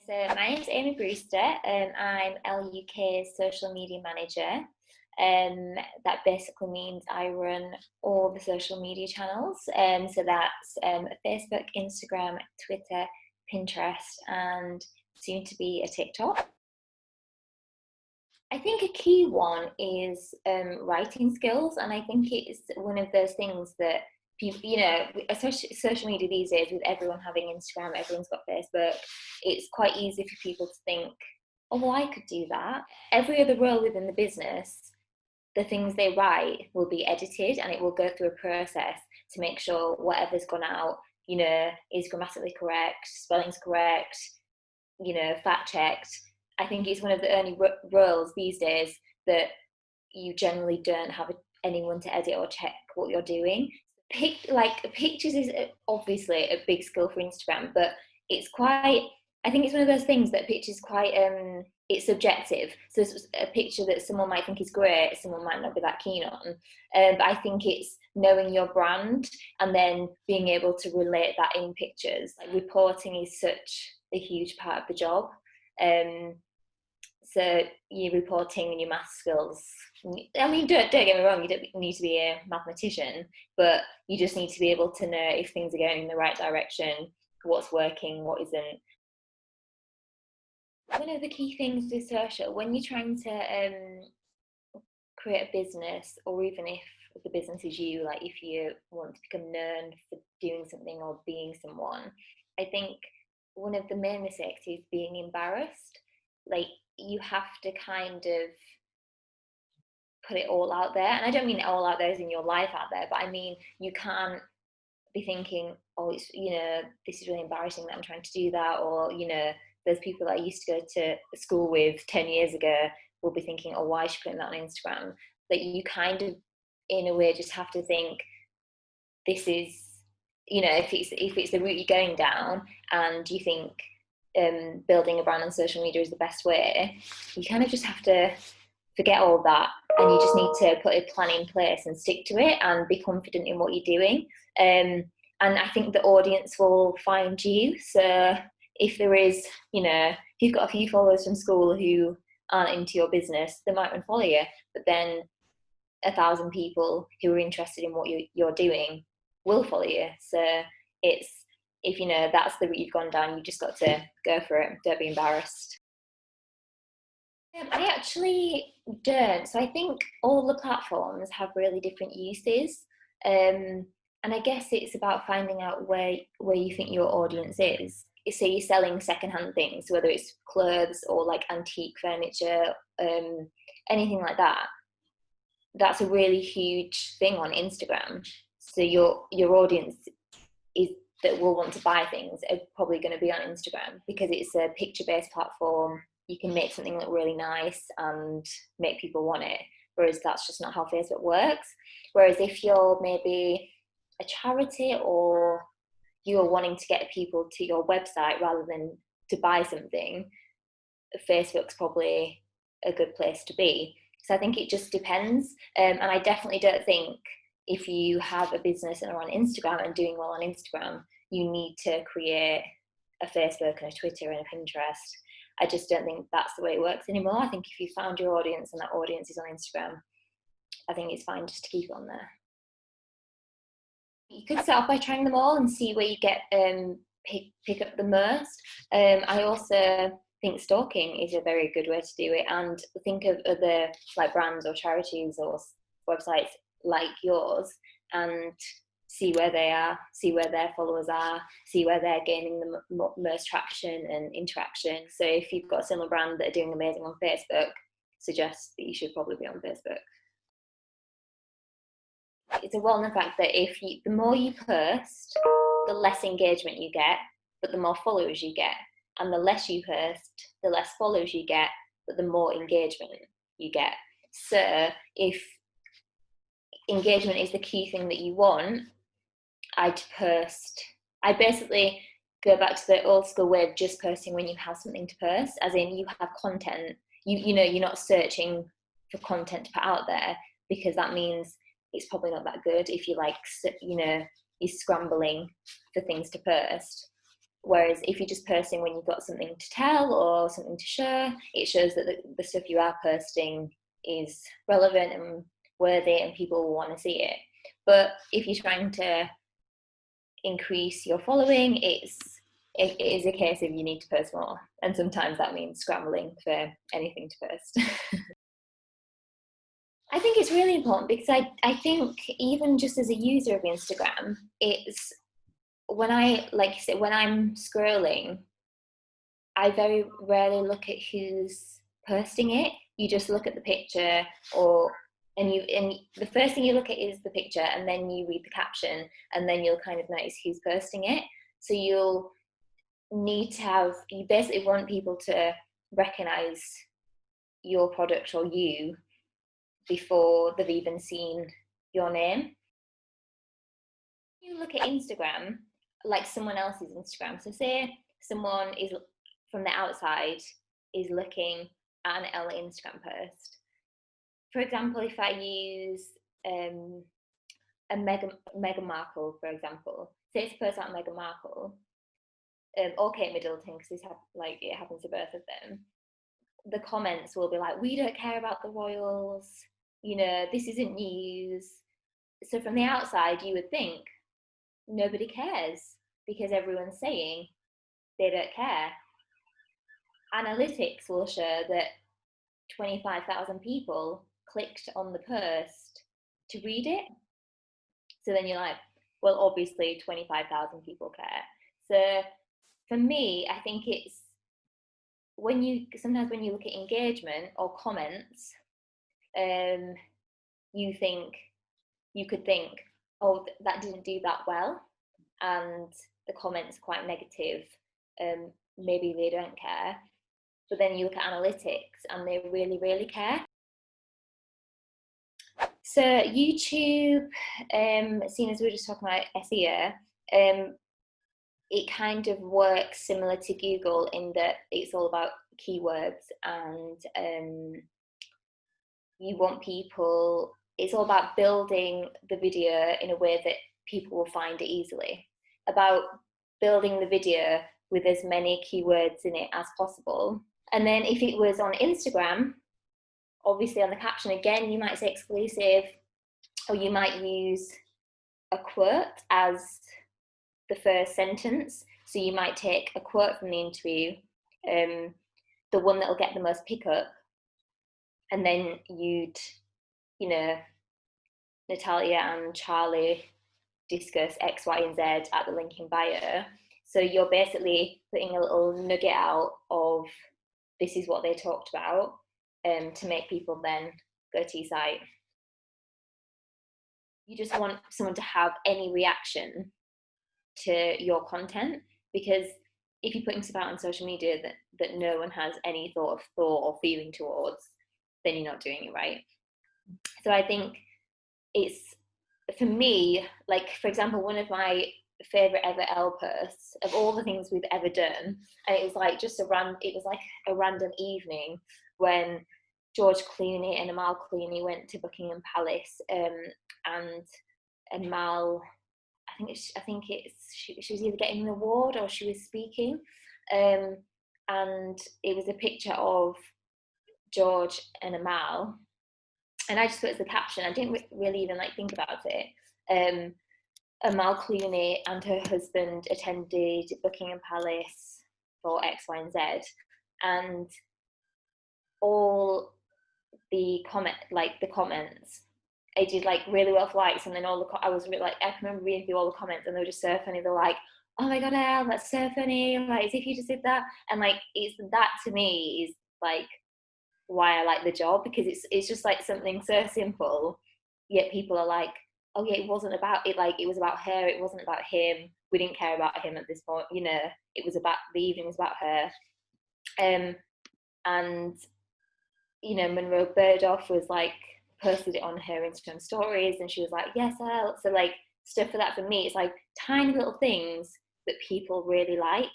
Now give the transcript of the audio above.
So my name's Amy Brewster and I'm ELLE UK's social media manager. That basically means I run all the social media channels. So that's Facebook, Instagram, Twitter, Pinterest, and soon to be a TikTok. I think a key one is writing skills, and I think it's one of those things that people, especially social media these days, with everyone having Instagram, everyone's got Facebook. It's quite easy for people to think, "Oh, well, I could do that." Every other role within the business, the things they write will be edited, and it will go through a process to make sure whatever's gone out, is grammatically correct, spelling's correct, fact checked. I think it's one of the only roles these days that you generally don't have anyone to edit or check what you're doing. Pictures is obviously a big skill for Instagram, but it's quite. I think it's one of those things that pictures quite. It's subjective. So it's a picture that someone might think is great, someone might not be that keen on. But I think it's knowing your brand and then being able to relate that in pictures. Like, reporting is such a huge part of the job. So your reporting and your math skills, I mean, don't get me wrong, you don't need to be a mathematician, but you just need to be able to know if things are going in the right direction, what's working, what isn't. One of the key things with social, when you're trying to create a business, or even if the business is you, like if you want to become known for doing something or being someone, I think one of the main mistakes is being embarrassed. Like, you have to kind of put it all out there. And I don't mean all out there as in your life out there, but I mean, you can't be thinking, oh, it's, this is really embarrassing that I'm trying to do that. Or, those people that I used to go to school with 10 years ago will be thinking, oh, why is she putting that on Instagram? That you kind of, in a way, just have to think, this is, if it's the route you're going down and you think building a brand on social media is the best way, you kind of just have to forget all that, and you just need to put a plan in place and stick to it and be confident in what you're doing. And I think the audience will find you. So if there is, if you've got a few followers from school who aren't into your business, they might unfollow you, but then 1,000 people who are interested in what you're doing will follow you. So it's, if that's the route you've gone down, you just got to go for it. Don't be embarrassed. I actually don't. So I think all the platforms have really different uses. And I guess it's about finding out where you think your audience is. So you're selling secondhand things, whether it's clothes or like antique furniture, anything like that. That's a really huge thing on Instagram. So your audience is that will want to buy things are probably going to be on Instagram, because it's a picture-based platform. You can make something look really nice and make people want it, whereas that's just not how Facebook works. Whereas if you're maybe a charity, or you're wanting to get people to your website rather than to buy something, Facebook's probably a good place to be. So I think it just depends. And I definitely don't think if you have a business and are on Instagram and doing well on Instagram, you need to create a Facebook and a Twitter and a Pinterest. I just don't think that's the way it works anymore. I think if you found your audience and that audience is on Instagram, I think it's fine just to keep it on there. You could start off by trying them all and see where you get pick up the most. I also think stalking is a very good way to do it, and think of other like brands or charities or websites like yours, and see where they are, see where their followers are, see where they're gaining the most traction and interaction. So if you've got a similar brand that are doing amazing on Facebook, suggest that you should probably be on Facebook. It's a well-known fact that the more you post, the less engagement you get, but the more followers you get. And the less you post, the less followers you get, but the more engagement you get. So if engagement is the key thing that you want, I'd basically go back to the old school way of just posting when you have something to post, as in you have content. You're not searching for content to put out there, because that means it's probably not that good if you're scrambling for things to post. Whereas if you're just posting when you've got something to tell or something to share, it shows that the stuff you are posting is relevant and worthy and people will want to see it. But if you're trying to increase your following, it is a case of you need to post more. And sometimes that means scrambling for anything to post. I think it's really important because I think even just as a user of Instagram, it's when when I'm scrolling, I very rarely look at who's posting it. You just look at the picture, and the first thing you look at is the picture, and then you read the caption, and then you'll kind of notice who's posting it. So you basically want people to recognize your product or you before they've even seen your name. You look at Instagram like someone else's Instagram. So say someone is from the outside is looking at an ELLE Instagram post. For example, if I use a Meghan Markle, for example, say it's a post about Meghan Markle, or Kate Middleton, because it happens to both of them. The comments will be like, "We don't care about the royals. This isn't news." So from the outside, you would think nobody cares because everyone's saying they don't care. Analytics will show that 25,000 people clicked on the post to read it. So then you're like, well, obviously 25,000 people care. So for me, I think it's sometimes when you look at engagement or comments, you could think, oh, that didn't do that well, and the comments are quite negative. Maybe they don't care. But then you look at analytics and they really, really care. So YouTube, seeing as we were just talking about SEO, it kind of works similar to Google in that it's all about keywords, and you want people, it's all about building the video in a way that people will find it easily, about building the video with as many keywords in it as possible. And then if it was on Instagram, obviously on the caption, again, you might say exclusive, or you might use a quote as the first sentence. So you might take a quote from the interview, the one that'll get the most pickup, and then you'd, Natalia and Charlie discuss X, Y, and Z at the link in bio. So you're basically putting a little nugget out of this is what they talked about, to make people then go to your site. You just want someone to have any reaction to your content, because if you're putting stuff out on social media that no one has any thought or feeling towards, then you're not doing it right. So I think it's, for me, like, for example, one of my favorite ever ELLE posts of all the things we've ever done, and it was like a random evening when George Clooney and Amal Clooney went to Buckingham Palace, and Amal, I think she was either getting an award or she was speaking, and it was a picture of George and Amal, and I just put as the caption. I didn't really even think about it. Amal Clooney and her husband attended Buckingham Palace for X, Y, and Z, and all the comments, I did really well for likes, and then I was really, I can remember reading through all the comments, and they were just so funny. They're like, "Oh my god, Elle, that's so funny! As if you just did that." And it's that, to me, is why I like the job, because it's just something so simple, yet people are like, "Oh yeah, it wasn't about it. It was about her. It wasn't about him. We didn't care about him at this point. It was about the evening was about her." And Monroe Burdoff was posted it on her Instagram stories, and she was like, "Yes, Elle." So stuff for that, for me, it's tiny little things that people really like.